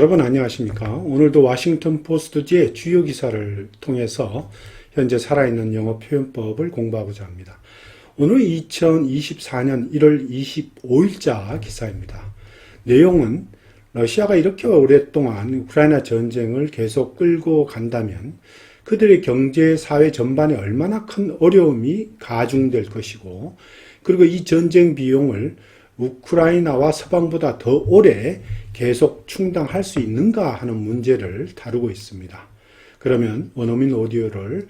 여러분 안녕하십니까? 오늘도 워싱턴 포스트지의 주요 기사를 통해서 현재 살아있는 영어 표현법을 공부하고자 합니다. 오늘 2024년 1월 25일자 기사입니다. 내용은 러시아가 이렇게 오랫동안 우크라이나 전쟁을 계속 끌고 간다면 그들의 경제, 사회 전반에 얼마나 큰 어려움이 가중될 것이고, 그리고 이 전쟁 비용을 우크라이나와 서방보다 더 오래 계속 충당할 수 있는가 하는 문제를 다루고 있습니다. 그러면 원어민 오디오를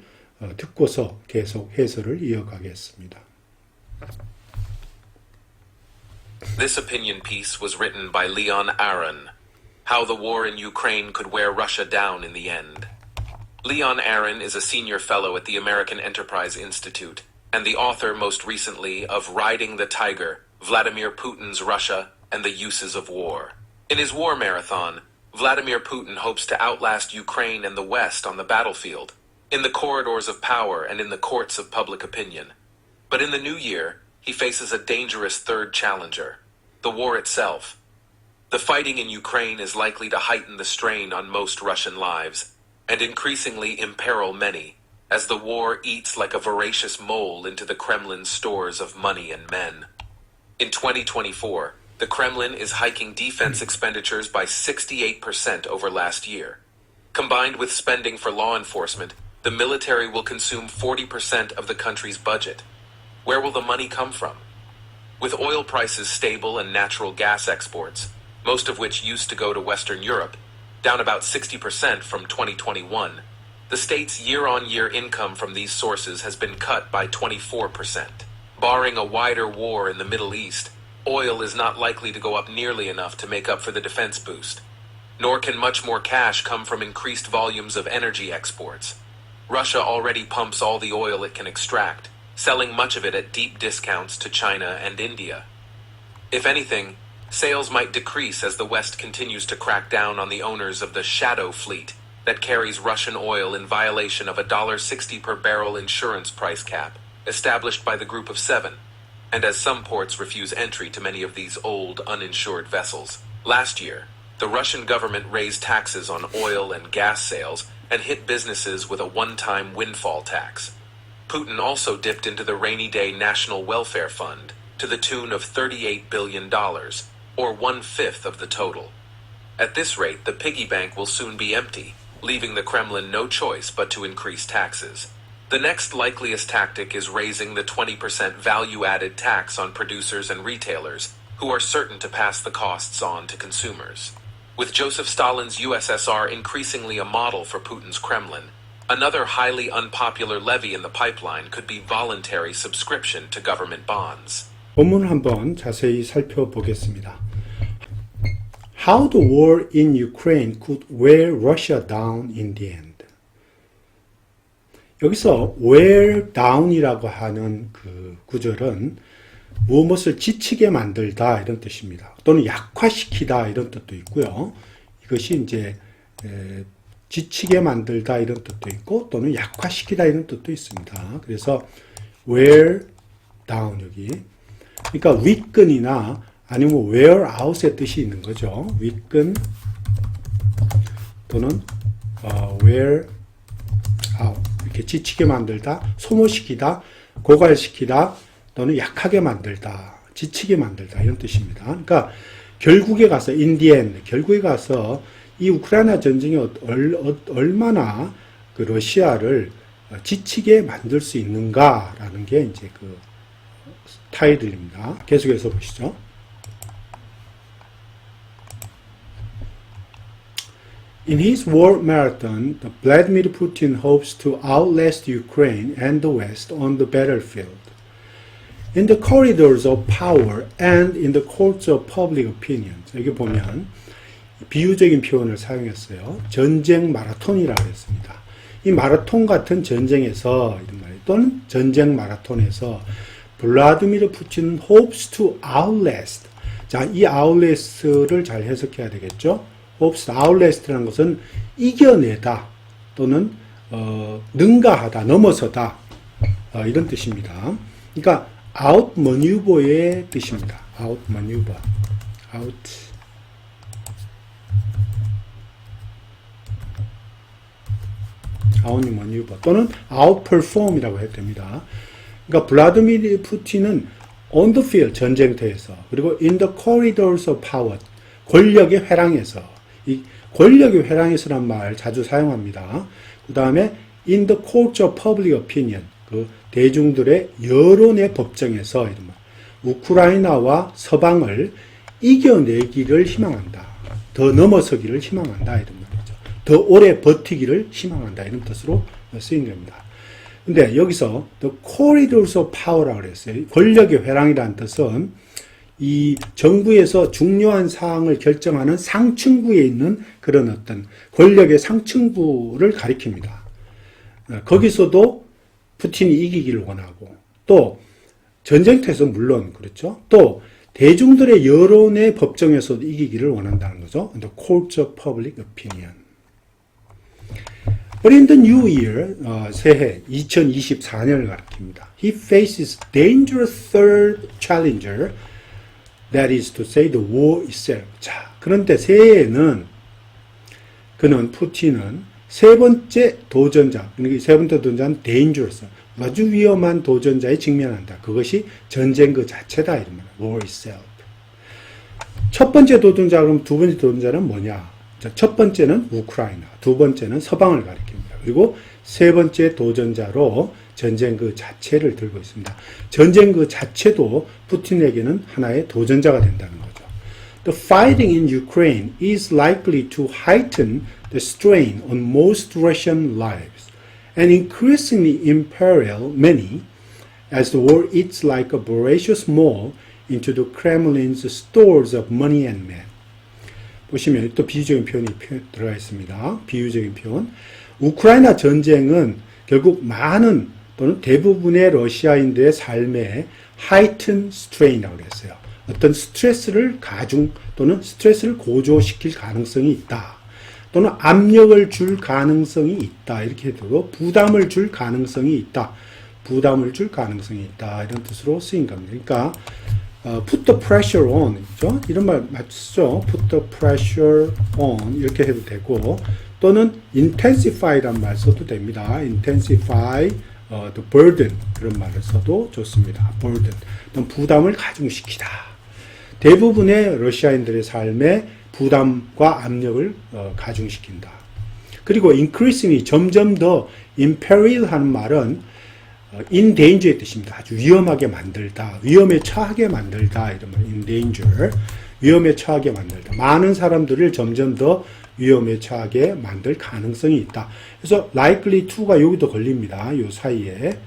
듣고서 계속 해설을 이어가겠습니다. This opinion piece was written by Leon Aron. How the war in Ukraine could wear Russia down in the end. Leon Aron is a senior fellow at the American Enterprise Institute and the author most recently of Riding the Tiger, Vladimir Putin's Russia and the Uses of War. In his war marathon, Vladimir Putin hopes to outlast Ukraine and the West on the battlefield, in the corridors of power and in the courts of public opinion. But in the new year, he faces a dangerous third challenger, the war itself. The fighting in Ukraine is likely to heighten the strain on most Russian lives, and increasingly imperil many, as the war eats like a voracious mole into the Kremlin's stores of money and men. In 2024, the Kremlin is hiking defense expenditures by 68% over last year. Combined with spending for law enforcement, the military will consume 40% of the country's budget. Where will the money come from? With oil prices stable and natural gas exports, most of which used to go to Western Europe, down about 60% from 2021, the state's year-on-year income from these sources has been cut by 24%. Barring a wider war in the Middle East, oil is not likely to go up nearly enough to make up for the defense boost. Nor can much more cash come from increased volumes of energy exports. Russia already pumps all the oil it can extract, selling much of it at deep discounts to China and India. If anything, sales might decrease as the West continues to crack down on the owners of the shadow fleet that carries Russian oil in violation of a $1.60 per barrel insurance price cap established by the Group of Seven, and as some ports refuse entry to many of these old, uninsured vessels. Last year, the Russian government raised taxes on oil and gas sales and hit businesses with a one-time windfall tax. Putin also dipped into the rainy day National Welfare Fund to the tune of $38 billion, or 1/5 of the total. At this rate, the piggy bank will soon be empty, leaving the Kremlin no choice but to increase taxes. The next likeliest tactic is raising the 20% value-added tax on producers and retailers, who are certain to pass the costs on to consumers. With Joseph Stalin's USSR increasingly a model for Putin's Kremlin, another highly unpopular levy in the pipeline could be voluntary subscription to government bonds. 본문을 한번 자세히 살펴보겠습니다. How the war in Ukraine could wear Russia down in the end. 여기서 wear down이라고 하는 그 구절은 무엇을 지치게 만들다 이런 뜻입니다. 또는 약화시키다 이런 뜻도 있고요. 이것이 이제 지치게 만들다 이런 뜻도 있고 또는 약화시키다 이런 뜻도 있습니다. 그래서 wear down 여기 그러니까 weaken이나 아니면 wear out의 뜻이 있는 거죠. weaken 또는 wear out 이렇게 지치게 만들다, 소모시키다, 고갈시키다 또는 약하게 만들다, 지치게 만들다 이런 뜻입니다. 그러니까 결국에 가서 in the end, 결국에 가서 이 우크라이나 전쟁이 얼마나 그 러시아를 지치게 만들 수 있는가라는 게 이제 그 타이틀입니다. 계속해서 보시죠. In his war marathon, Vladimir Putin hopes to outlast Ukraine and the West on the battlefield, in the corridors of power and in the courts of public opinion. 여기 보면 비유적인 표현을 사용했어요. 전쟁 마라톤이라고 했습니다. 이 마라톤 같은 전쟁에서 이런 말이에요. 또는 전쟁 마라톤에서 블라디미르 푸틴은 hopes to outlast. 자, 이 outlast를 잘 해석해야 되겠죠. hopes to outlast라는 것은 이겨내다 또는 능가하다, 넘어서다 이런 뜻입니다. 그러니까 outmaneuver의 뜻입니다. outmaneuver, out outmaneuver 또는 outperform이라고 해도 됩니다. 그러니까 블라디미르 푸틴은 on the field 전쟁터에서 그리고 in the corridors of power 권력의 회랑에서 이 권력의 회랑에서란 말 자주 사용합니다. 그 다음에 in the courts of public opinion 그 대중들의 여론의 법정에서 이런 말. 우크라이나와 서방을 이겨내기를 희망한다. 더 넘어서기를 희망한다. 이런 말이죠. 더 오래 버티기를 희망한다. 이런 뜻으로 쓰인 겁니다. 근데 여기서 the corridors of power라고 그랬어요. 권력의 회랑이라는 뜻은 이 정부에서 중요한 사항을 결정하는 상층부에 있는 그런 어떤 권력의 상층부를 가리킵니다. 거기서도 푸틴이 이기기를 원하고 또 전쟁터에서 물론 그렇죠. 또 대중들의 여론의 법정에서도 이기기를 원한다는 거죠. The courts of public opinion. But in the new year, 새해 2024년을 가리킵니다. He faces dangerous third challenger, that is to say the war itself. 자, 그런데 새해에는 푸틴은 세 번째 도전자, 그러니까 세 번째 도전자는 dangerous, 아주 위험한 도전자에 직면한다. 그것이 전쟁 그 자체다. 이런 말. war itself. 첫 번째 도전자, 그럼 두 번째 도전자는 뭐냐? 자, 첫 번째는 우크라이나, 두 번째는 서방을 가리킵니다. 그리고 세 번째 도전자로 전쟁 그 자체를 들고 있습니다. 전쟁 그 자체도 푸틴에게는 하나의 도전자가 된다는 거죠. The fighting in Ukraine is likely to heighten the strain on most Russian lives and increasingly imperil many as the war eats like a voracious mole into the Kremlin's stores of money and men. 보시면 또 비유적인 표현이 들어가 있습니다. 비유적인 표현. 우크라이나 전쟁은 결국 많은 또는 대부분의 러시아인들의 삶에 heightened strain이라고 했어요. 어떤 스트레스를 가중 또는 스트레스를 고조시킬 가능성이 있다. 또는 압력을 줄 가능성이 있다. 이렇게 해도 부담을 줄 가능성이 있다. 부담을 줄 가능성이 있다. 이런 뜻으로 쓰인 겁니다. 그러니까 put the pressure on, 그죠? 이런 말 맞죠? put the pressure on 이렇게 해도 되고 또는 intensify란 말 써도 됩니다. intensify the burden 그런 말을 써도 좋습니다. burden, 부담을 가중시키다. 대부분의 러시아인들의 삶에 부담과 압력을 가중시킨다. 그리고 increasingly 점점 더 imperil 하는 말은 in danger의 뜻입니다. 아주 위험하게 만들다, 위험에 처하게 만들다 이런 말. in danger, 위험에 처하게 만들다. 많은 사람들을 점점 더 위험에 처하게 만들 가능성이 있다. 그래서 likely to가 여기도 걸립니다. 요 사이에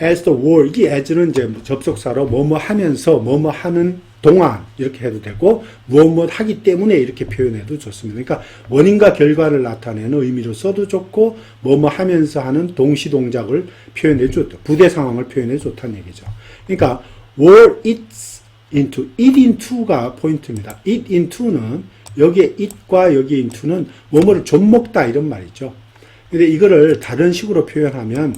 as the war, 이게 as는 이제 접속사로 뭐뭐 하면서 뭐뭐 하는 동안 이렇게 해도 되고 무엇 하기 때문에 이렇게 표현해도 좋습니다. 그러니까 원인과 결과를 나타내는 의미로 써도 좋고 뭐뭐 하면서 하는 동시 동작을 표현해 줬다. 부대 상황을 표현해 좋다는 얘기죠. 그러니까 war eats into, eat into가 포인트입니다. eat into는 여기에 eat과 여기 into는 뭐뭐를 좀 먹다 이런 말이죠. 근데 이거를 다른 식으로 표현하면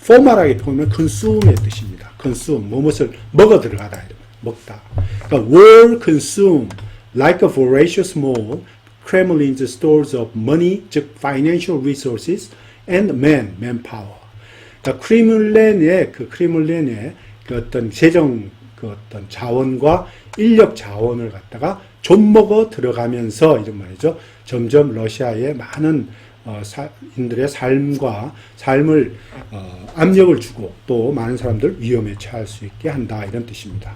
포멀하게 보면 consume의 뜻입니다. consume, 무엇을 먹어 들어가다, 이런 먹다. 그러니까 were consumed like a voracious mole, Kremlin's stores of money, 즉 financial resources and manpower. 그러니까 크레물린의 그 어떤 재정 그 어떤 자원과 인력 자원을 갖다가 좀 먹어 들어가면서 이런 말이죠. 점점 러시아의 많은 인들의 삶을 압력을 주고 또 많은 사람들 위험에 처할 수 있게 한다 이런 뜻입니다.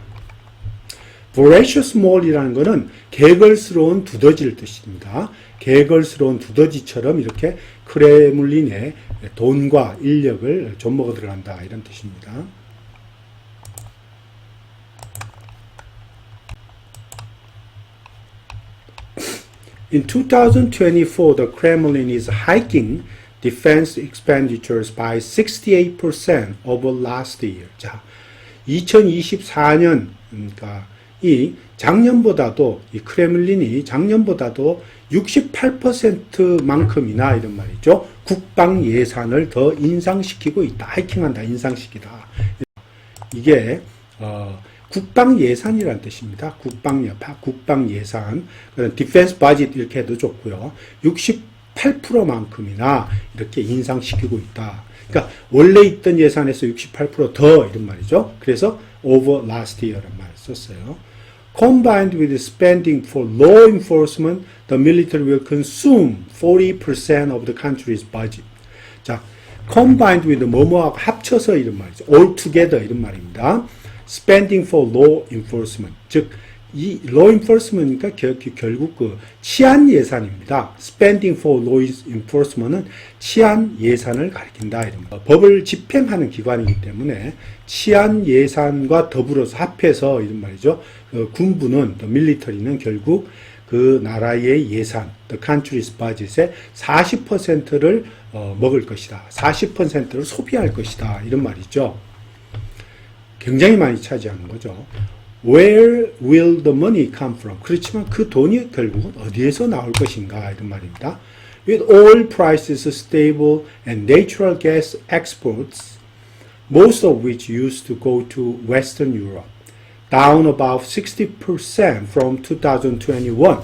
voracious mole이라는 것은 개걸스러운 두더지를 뜻입니다. 개걸스러운 두더지처럼 이렇게 크레물린의 돈과 인력을 좀 먹어 들어간다 이런 뜻입니다. In 2024, the Kremlin is hiking defense expenditures by 68% over last year. 자, 2024년, 그러니까 이 작년보다도, 이 크레물린이 작년보다도 68%만큼이나 이런 말이죠. 국방 예산을 더 인상시키고 있다. 하이킹한다, 인상시키다. 이게, 국방 예산이라는 뜻입니다. 국방 예산, 디펜스 버짓 이렇게 해도 좋고요. 68%만큼이나 이렇게 인상시키고 있다. 그러니까 원래 있던 예산에서 68%더 이런 말이죠. 그래서 over last year란 말을 썼어요. Combined with spending for law enforcement, the military will consume 40% of the country's budget. 자, combined with 뭐뭐하고 합쳐서 이런 말이죠. all together 이런 말입니다. spending for law enforcement. 즉, 이 law enforcement이니까 결국 그 치안 예산입니다. spending for law enforcement은 치안 예산을 가리킨다. 이런 거. 법을 집행하는 기관이기 때문에 치안 예산과 더불어서 합해서 이런 말이죠. 군부는 the military는 결국 그 나라의 예산, the country's budget의 40%를 먹을 것이다. 40%를 소비할 것이다. 이런 말이죠. 굉장히 많이 차지하는 거죠. Where will the money come from? 그렇지만 그 돈이 결국은 어디에서 나올 것인가 이런 말입니다. With oil prices stable and natural gas exports, most of which used to go to Western Europe, down about 60% from 2021.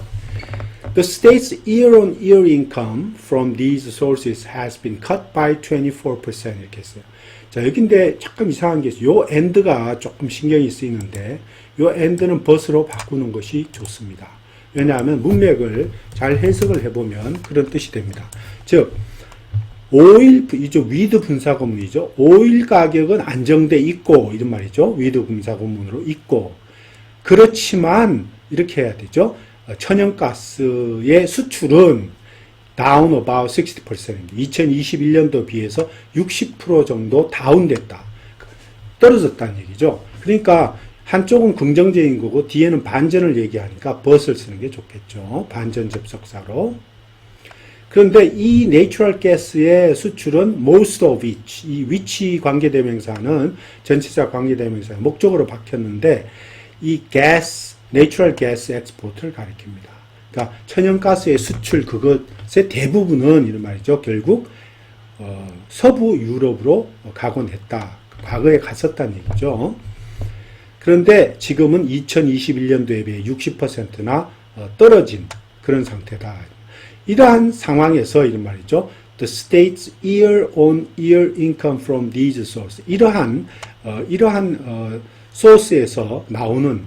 The state's year-on-year income from these sources has been cut by 24% 이렇게 했어요. 자, 여기인데 조금 이상한 게 있어요. 요 end가 조금 신경이 쓰이는데 요 end는 but으로 바꾸는 것이 좋습니다. 왜냐하면 문맥을 잘 해석을 해보면 그런 뜻이 됩니다. 즉, 오일, 이죠, 위드 분사구문이죠. 오일 가격은 안정돼 있고, 이런 말이죠. 위드 분사구문으로 있고. 그렇지만, 이렇게 해야 되죠. 천연가스의 수출은 down about 60%입니다. 2021년도 비해서 60% 정도 다운됐다. 떨어졌다는 얘기죠. 그러니까, 한쪽은 긍정적인 거고, 뒤에는 반전을 얘기하니까 but을 쓰는 게 좋겠죠. 반전 접속사로. 그런데 이 내추럴 가스의 수출은 most of which, 이 which 관계대명사는 전치사 관계대명사의 목적으로 바뀌었는데 이 gas, 내추럴 가스 엑스포트를 가리킵니다. 그러니까 천연가스의 수출 그것의 대부분은 이런 말이죠. 결국 서부 유럽으로 가곤 했다. 과거에 갔었다는 얘기죠. 그런데 지금은 2021년도에 비해 60%나 떨어진 그런 상태다. 이러한 상황에서 이런 말이죠. The state's year-on-year income from these sources. 이러한 소스에서 나오는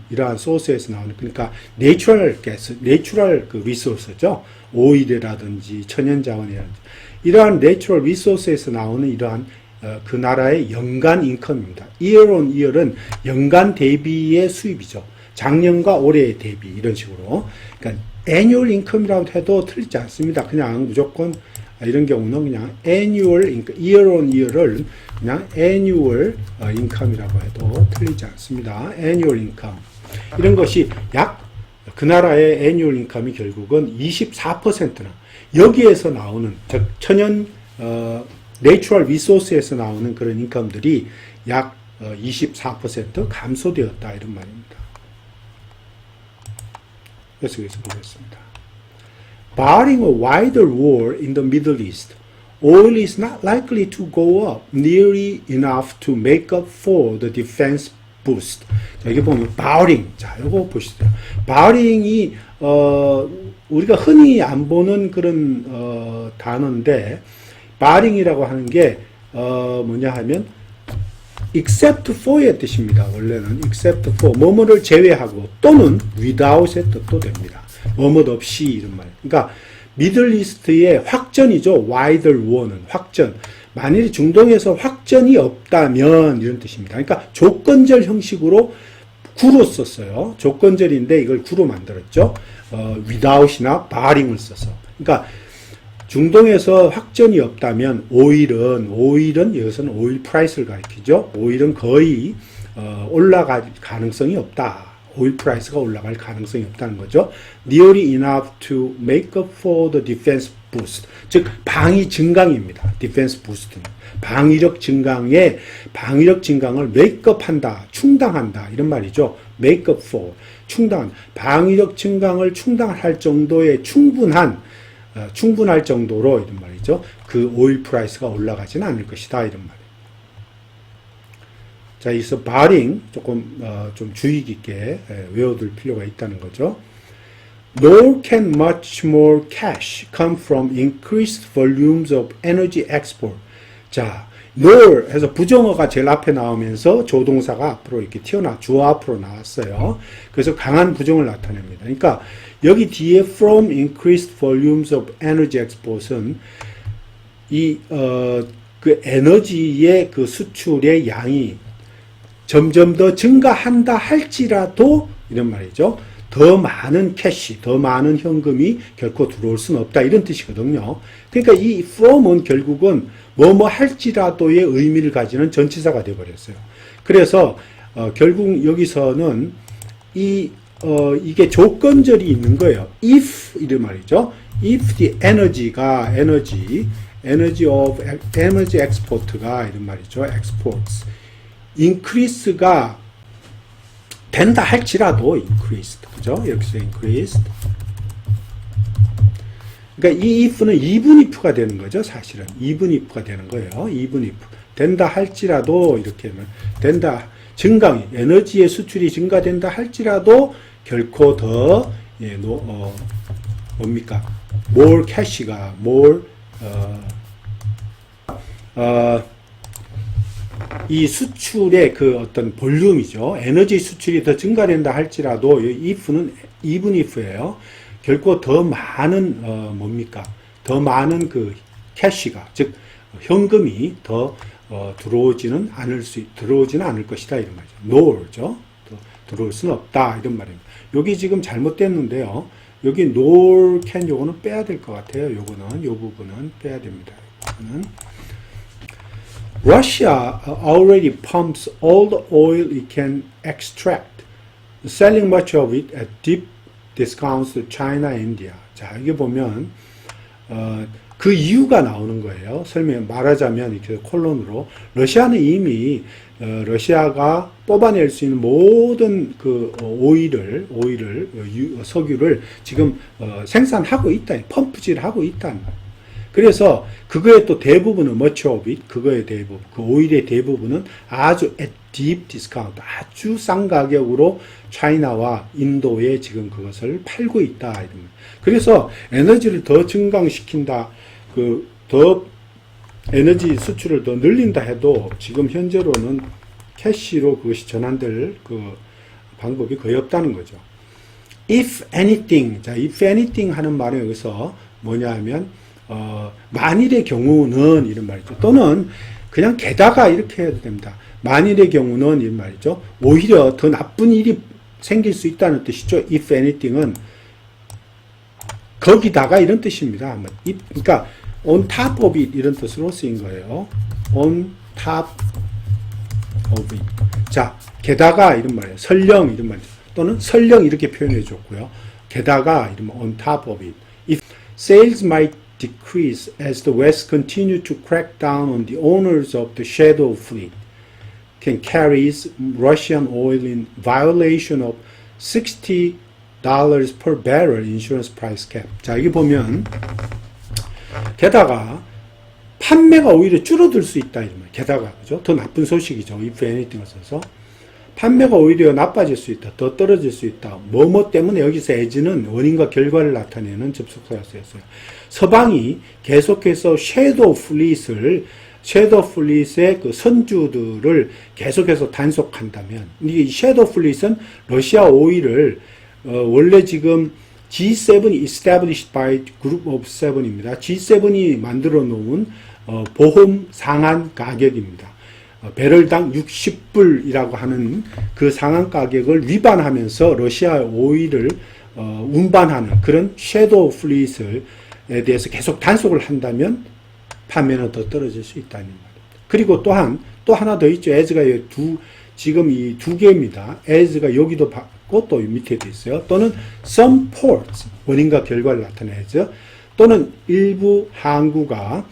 그러니까 내추럴 가스, 내추럴 그 리소스죠. 오일이라든지 천연자원이라든지 이러한 내추럴 리소스에서 나오는 이러한 그 나라의 연간 인컴입니다. year-on-year은 연간 대비의 수입이죠. 작년과 올해의 대비 이런 식으로. 그러니까 annual income이라고 해도 틀리지 않습니다. 그냥 무조건 이런 경우는 그냥 annual income, year on year를 그냥 annual income이라고 해도 틀리지 않습니다. annual income. 이런 것이 약 그 나라의 annual income이 결국은 24%나 여기에서 나오는 즉 천연 내추럴 리소스에서 나오는 그런 인컴들이 약 24% 감소되었다 이런 말입니다. 계속해서 보겠습니다. Barring a wider war in the Middle East, oil is not likely to go up nearly enough to make up for the defense boost. 자, 여기 보면 barring. 자, 이거 보시죠. barring이 우리가 흔히 안 보는 그런 단어인데 barring이라고 하는 게 뭐냐 하면 except for의 뜻입니다. 원래는 except for 뭐뭐를 제외하고 또는 without의 뜻도 됩니다. 뭐뭐 없이 이런 말. 그러니까 미들리스트의 확전이죠. wider war는 확전. 만일 중동에서 확전이 없다면 이런 뜻입니다. 그러니까 조건절 형식으로 구로 썼어요. 조건절인데 이걸 구로 만들었죠. without이나 barring을 써서. 그러니까 중동에서 확전이 없다면 오일은 여기서는 오일 프라이스를 가리키죠. 오일은 거의 올라갈 가능성이 없다. 오일 프라이스가 올라갈 가능성이 없다는 거죠. Nearly enough to make up for the defense boost. 즉 방위 증강입니다. defense boost는 방위력 증강을 메이크업한다, 충당한다 이런 말이죠. make up for 충당 방위력 증강을 충당할 정도의 충분할 정도로 이런 말이죠. 그 오일 프라이스가 올라가지는 않을 것이다 이런 말이에요. 자, 여기서 barring 조금 좀 주의 깊게 외워둘 필요가 있다는 거죠. Nor can much more cash come from increased volumes of energy export. 자, nor 해서 부정어가 제일 앞에 나오면서 조동사가 앞으로 이렇게 주어 앞으로 나왔어요. 그래서 강한 부정을 나타냅니다. 그러니까 여기 뒤에 from increased volumes of energy export은 그 에너지의 그 수출의 양이 점점 더 증가한다 할지라도 이런 말이죠. 더 많은 캐시, 더 많은 현금이 결코 들어올 수는 없다. 이런 뜻이거든요. 그러니까 이 from은 결국은 뭐뭐 할지라도의 의미를 가지는 전치사가 되어버렸어요. 그래서 결국 여기서는 이게 조건절이 있는 거예요. if 이런 말이죠. if the energy export가 이런 말이죠. exports increase가 된다 할지라도 increased 그죠? 여기서 increased. 그러니까 이 if는 even if가 되는 거죠. 사실은 even if가 되는 거예요. even if 된다 할지라도 이렇게 하면 된다 증강이 에너지의 수출이 증가된다 할지라도 결코 더 뭡니까? more cash가 more 이 수출의 그 어떤 볼륨이죠. 에너지 수출이 더 증가된다 할지라도 이 if는 even if예요. 결코 더 많은 뭡니까? 더 많은 그 캐시가 즉 현금이 더 들어오지는 않을 것이다 이런 말이죠. nor죠. 들어올 수는 없다 이런 말입니다. 여기 지금 잘못됐는데요. 여기 nor can 요거는 빼야 될 것 같아요. 요거는 요 부분은 빼야 됩니다. 요거는 Russia already pumps all the oil it can extract, selling much of it at deep discounts to China and India. 자, 이게 보면 그 이유가 나오는 거예요. 말하자면 이렇게 콜론으로 러시아는 이미 러시아가 뽑아낼 수 있는 모든 그 석유를 지금 생산하고 있다, 펌프질하고 있다. 그래서 그거의 또 대부분은 much of it, 그거의 대부분, 그 오일의 대부분은 아주 at deep discount, 아주 싼 가격으로 차이나와 인도에 지금 그것을 팔고 있다. 그래서 에너지를 더 증강시킨다, 더 에너지 수출을 더 늘린다 해도 지금 현재로는 캐시로 그것이 전환될 그 방법이 거의 없다는 거죠. If anything, 자, if anything 하는 말은 여기서 뭐냐 하면 만일의 경우는 이런 말이죠. 또는 그냥 게다가 이렇게 해도 됩니다. 만일의 경우는 이런 말이죠. 오히려 더 나쁜 일이 생길 수 있다는 뜻이죠. If anything은 거기다가 이런 뜻입니다. 그러니까 on top of it 이런 뜻으로 쓰인 거예요. on top of it. 자, 게다가 이런 말이에요. 설령 이런 말이죠. 또는 설령 이렇게 표현해 줬고요. 게다가 이러면 on top of it. If sales might decrease as the West continue to crack down on the owners of the shadow fleet, can carries Russian oil in violation of $60 per barrel insurance price cap. 자, 여기 보면 게다가 판매가 오히려 줄어들 수 있다 이런 말. 게다가 그죠? 더 나쁜 소식이죠. If anything을 써서 판매가 오히려 나빠질 수 있다. 더 떨어질 수 있다. 뭐뭐 때문에 여기서 as는 원인과 결과를 나타내는 접속사가 쓰였어요. 서방이 계속해서 섀도우 플릿의 그 선주들을 계속해서 단속한다면, 이 섀도우 플릿은 러시아 오일을 원래 지금 G7 established by group of 7입니다. G7이 만들어 놓은 보험 상한 가격입니다. 배럴당 60불이라고 하는 그 상한 가격을 위반하면서 러시아 오일을 운반하는 그런 섀도우 플릿에 대해서 계속 단속을 한다면 판매는 더 떨어질 수 있다는 말입니다. 그리고 또한 또 하나 더 있죠. as가 지금 이 두 개입니다. as가 여기도 받고 또 밑에도 있어요. 또는 some ports 원인과 결과를 나타내죠. 또는 일부 항구가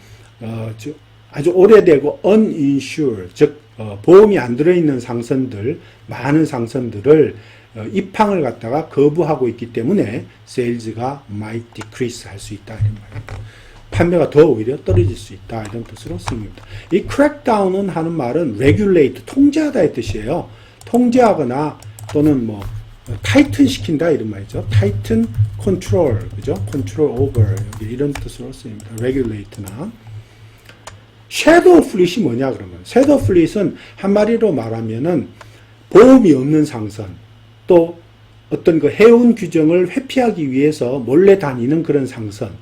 아주 오래되고 uninsured, 즉 보험이 안 들어있는 상선들, 많은 상선들을 입항을 갖다가 거부하고 있기 때문에 sales가 might decrease 할 수 있다 이런 말입니다. 판매가 더 오히려 떨어질 수 있다 이런 뜻으로 씁니다. 이 crackdown은 하는 말은 regulate, 통제하다의 뜻이에요. 통제하거나 또는 뭐 타이튼 시킨다 이런 말이죠. 타이튼 컨트롤, 그죠? 컨트롤 오버 이런 뜻으로 쓰입니다. regulate나 섀도우 플릿이 뭐냐 그러면 섀도우 플릿은 한마디로 말하면은 보험이 없는 상선 또 어떤 그 해운 규정을 회피하기 위해서 몰래 다니는 그런 상선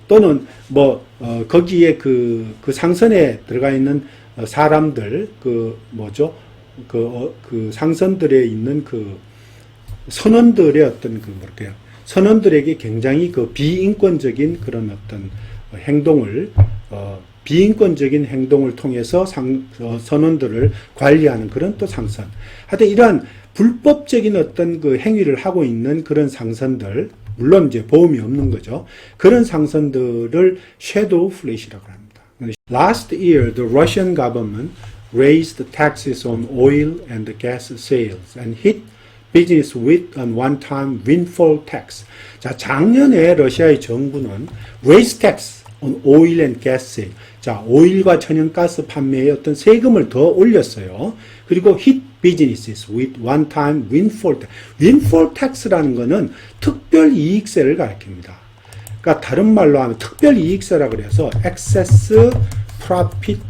또는 뭐 거기에 그 상선에 들어가 있는 사람들 그 뭐죠 그 상선들에 있는 그 선원들의 어떤 그 뭐랄까요 선원들에게 굉장히 그 비인권적인 그런 어떤 행동을 비인권적인 행동을 통해서 선원들을 관리하는 그런 또 상선. 하여튼 이러한 불법적인 어떤 그 행위를 하고 있는 그런 상선들, 물론 이제 보험이 없는 거죠. 그런 상선들을 shadow fleet이라고 합니다. Last year, the Russian government raised taxes on oil and gas sales and hit business with an one-time windfall tax. 자, 작년에 러시아의 정부는 raise tax on oil and gas sale. 자, 오일과 천연가스 판매에 어떤 세금을 더 올렸어요. 그리고 hit businesses with one-time windfall tax. windfall tax라는 거는 특별 이익세를 가리킵니다. 그러니까 다른 말로 하면 특별 이익세라 그래서 excess profit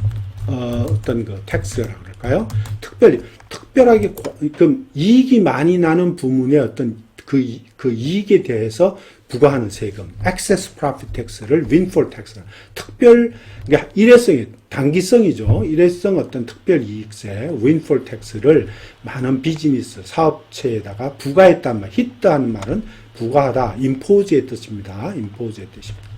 어떤 그 tax라고 그럴까요? 특별하게 그 이익이 많이 나는 부문의 어떤 그 이익에 대해서 부과하는 세금, excess profit tax를 windfall tax라. 그러니까 일회성이 단기성이죠. 일회성 어떤 특별 이익세, windfall tax를 많은 비즈니스 사업체에다가 부과했단 말, hit하는 말은 부과하다, impose의 뜻입니다. impose의 뜻입니다.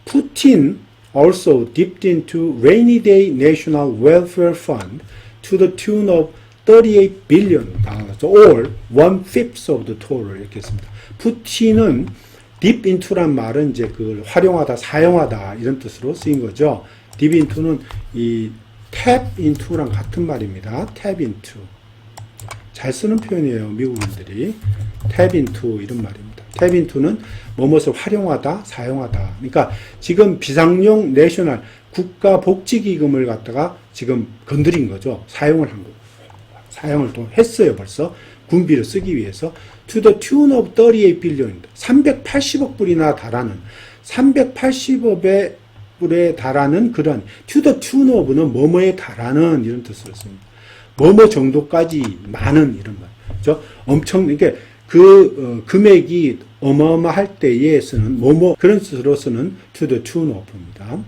Putin also dipped into rainy day national welfare fund to the tune of 38 billion or 1/5 of the total 이렇게 했습니다. 푸틴은 dip into란 말은 이제 그걸 활용하다, 사용하다 이런 뜻으로 쓰인 거죠. dip into는 이 tap into랑 같은 말입니다. tap into. 잘 쓰는 표현이에요. 미국인들이. tap into 이런 말입니다. tap into는 뭐뭇을 활용하다, 사용하다. 그러니까 지금 비상용 내셔널 국가복지기금을 갖다가 지금 건드린 거죠. 사용을 한 거고. 사용을 또 했어요, 벌써. 군비를 쓰기 위해서. to the tune of 38 billion입니다. 380억 불이나 달하는, 380억 불에 달하는 그런, to the tune of는 뭐뭐에 달하는 이런 뜻으로 씁니다. 뭐뭐 정도까지 많은 이런 말. 그죠? 엄청, 그러니까 금액이 어마어마할 때에 쓰는, 뭐뭐, 그런 뜻으로 쓰는 to the tune of입니다.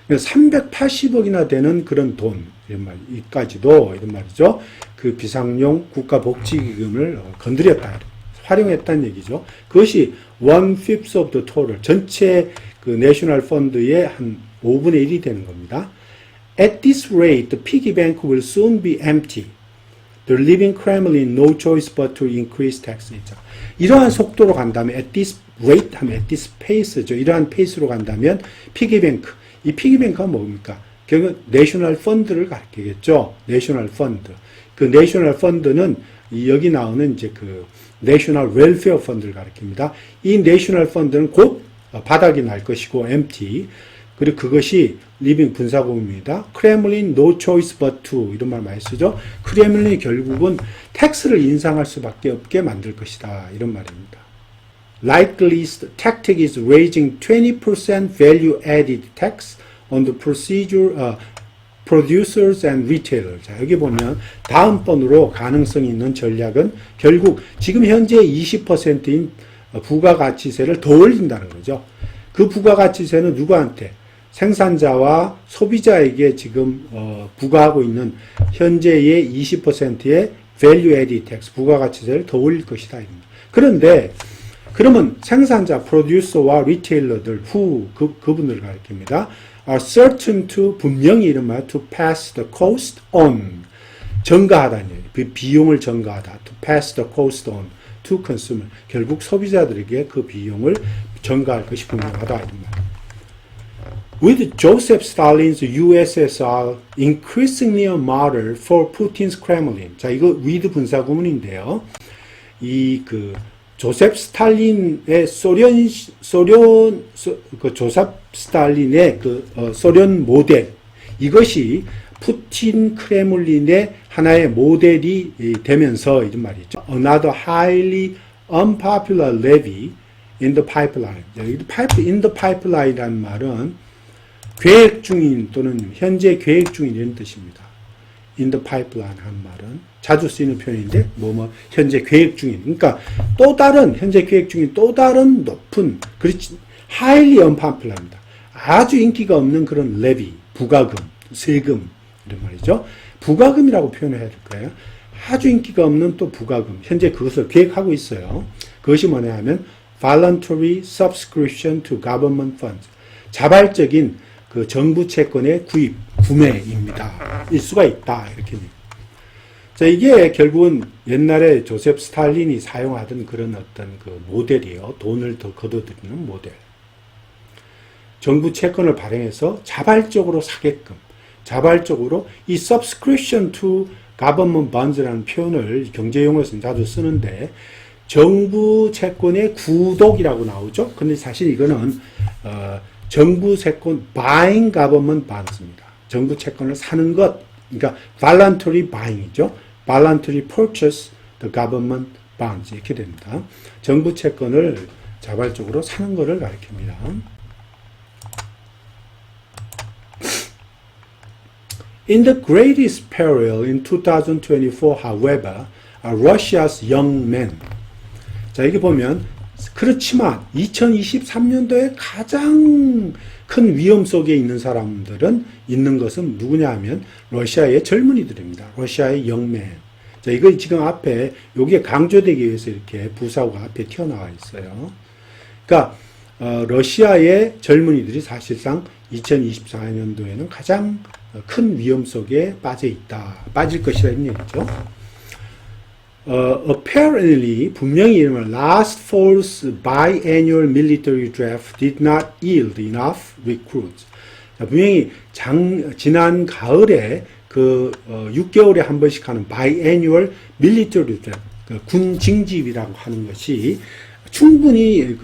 380억이나 되는 그런 돈, 이런 말, 이까지도, 이런 말이죠. 그 비상용 국가복지기금을 건드렸다, 활용했다는 얘기죠. 그것이 1/5 of the total, 전체 그 내셔널 펀드의 한 5분의 1이 되는 겁니다. At this rate, the piggy bank will soon be empty. The living Kremlin no choice but to increase taxes. 이러한 속도로 간다면, at this rate 하면 at this pace죠. 이러한 페이스로 간다면, 피기뱅크. 이 피기뱅크가 뭡니까? 결국 내셔널 펀드를 가리키겠죠. 내셔널 펀드. 그 내셔널 펀드는 여기 나오는 이제 그 내셔널 웰페어 펀드를 가리킵니다. 이 내셔널 펀드는 곧 바닥이 날 것이고 empty. 그리고 그것이 리빙 군사공입니다. 크레물린 no choice but to 이런 말 많이 쓰죠. 크레물린이 결국은 텍스를 인상할 수밖에 없게 만들 것이다. 이런 말입니다. Likely tactic is raising 20% value added tax on the producers and retailers. 자, 여기 보면 다음번으로 가능성이 있는 전략은 결국 지금 현재 20%인 부가가치세를 더 올린다는 거죠. 그 부가가치세는 누구한테? 생산자와 소비자에게 지금 부과하고 있는 현재의 20%의 value added tax, 부가가치세를 더 올릴 것이다. 그런데 그러면 생산자, 프로듀서와 리테일러들, 그분들을 가리킵니다. are certain to, 분명히 이런 말, to pass the cost on, 전가하다는 얘기, 그 비용을 전가하다, to pass the cost on to consumer, 결국 소비자들에게 그 비용을 전가할 것이 분명하다. 이런 말. With Joseph Stalin's USSR increasingly a model for Putin's Kremlin. 자, 이거 with 분사구문인데요. 조셉 스탈린의 조셉 스탈린의 소련 모델, 이것이 푸틴 크레물린의 하나의 모델이 되면서 이런 말이죠. Another highly unpopular levy in the pipeline. in the pipeline이라는 말은 계획 중인 또는 현재 계획 중인 이런 뜻입니다. in the pipeline 한 말은 자주 쓰이는 표현인데 현재 계획 중인, 그러니까 또 다른 현재 계획 중인 또 다른 높은, 그렇지, highly unpopular입니다. 아주 인기가 없는 그런 levy, 부가금, 세금 이런 말이죠. 부가금이라고 표현해야 될 거예요. 아주 인기가 없는 또 부가금, 현재 그것을 계획하고 있어요. 그것이 뭐냐 하면 voluntary subscription to government funds, 자발적인 그 정부 채권의 구매입니다. 일 수가 있다, 이렇게. 자, 이게 결국은 옛날에 조셉 스탈린이 사용하던 그런 어떤 그 모델이에요. 돈을 더 걷어들이는 모델. 정부 채권을 발행해서 자발적으로 사게끔, 자발적으로 이 subscription to government bonds라는 표현을 경제용어에서는 자주 쓰는데 정부 채권의 구독이라고 나오죠. 근데 사실 이거는 정부 채권 buying government bonds입니다. 정부 채권을 사는 것, 그러니까 voluntary buying이죠. voluntary purchase the government bonds 이렇게 됩니다. 정부 채권을 자발적으로 사는 것을 가리킵니다. In the greatest peril in 2024, however, are Russia's young men. 자, 여기 보면 그렇지만 2023년도에 가장 큰 위험 속에 있는 사람들은 있는 것은 누구냐 하면 러시아의 젊은이들입니다. 러시아의 영맨. 자, 이거 지금 앞에 여기에 강조되기 위해서 이렇게 부사구가 앞에 튀어나와 있어요. 그러니까 러시아의 젊은이들이 사실상 2024년도에는 가장 큰 위험 속에 빠질 것이라는 얘기죠. Apparently, 분명히 이름을 last fall's biannual military draft did not yield enough recruits. 자, 분명히 지난 가을에 그 6개월에 한 번씩 하는 biannual military draft, 군 징집이라고 하는 것이 충분히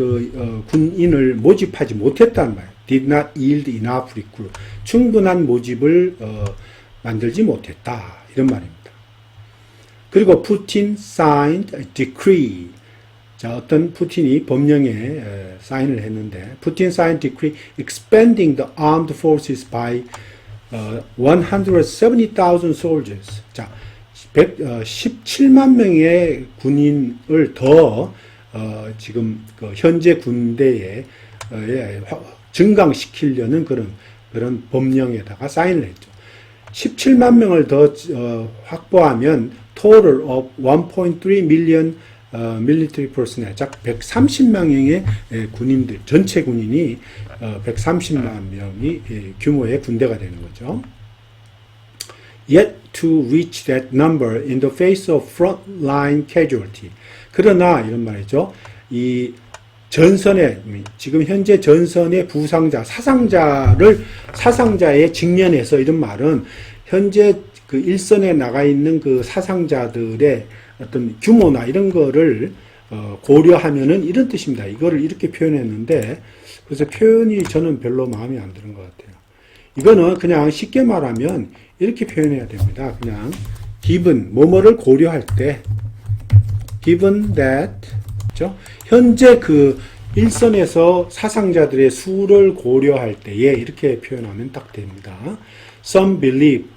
군인을 모집하지 못했단 말이에요. Did not yield enough recruit. 충분한 모집을 만들지 못했다, 이런 말입니다. 그리고 Putin signed a decree. 자, 어떤 푸틴이 법령에 사인을 했는데 Putin signed a decree expanding the armed forces by 170,000 soldiers. 자, 17만 명의 군인을 더 지금 현재 군대에 증강시키려는 그런 법령에다가 사인을 했죠. 17만 명을 더 확보하면 total of 1.3 million military personnel, 즉 130만 명의 군인들, 전체 군인이 130만 명이 규모의 군대가 되는 거죠. Yet to reach that number in the face of frontline casualty. 그러나 이런 말이죠. 이 전선에 지금 현재 전선의 부상자, 사상자의 직면해서 이런 말은 현재 그 일선에 나가 있는 그 사상자들의 어떤 규모나 이런 거를 고려하면은 이런 뜻입니다. 이거를 이렇게 표현했는데 그래서 표현이 저는 별로 마음에 안 드는 것 같아요. 이거는 그냥 쉽게 말하면 이렇게 표현해야 됩니다. 그냥 given 뭐뭐를 고려할 때 given that 그렇죠? 현재 그 일선에서 사상자들의 수를 고려할 때에 이렇게 표현하면 딱 됩니다. Some believe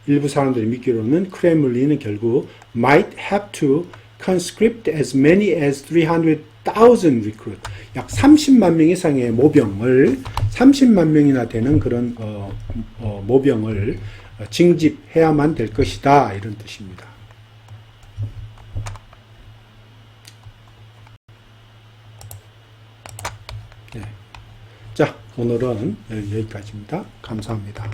일부 사람들이 믿기로는 크레물린은 결국 might have to conscript as many as 300,000 recruit. 약 30만 명 이상의 모병을 30만 명이나 되는 그런 모병을 징집해야만 될 것이다, 이런 뜻입니다. 네. 자, 오늘은 여기까지입니다. 감사합니다.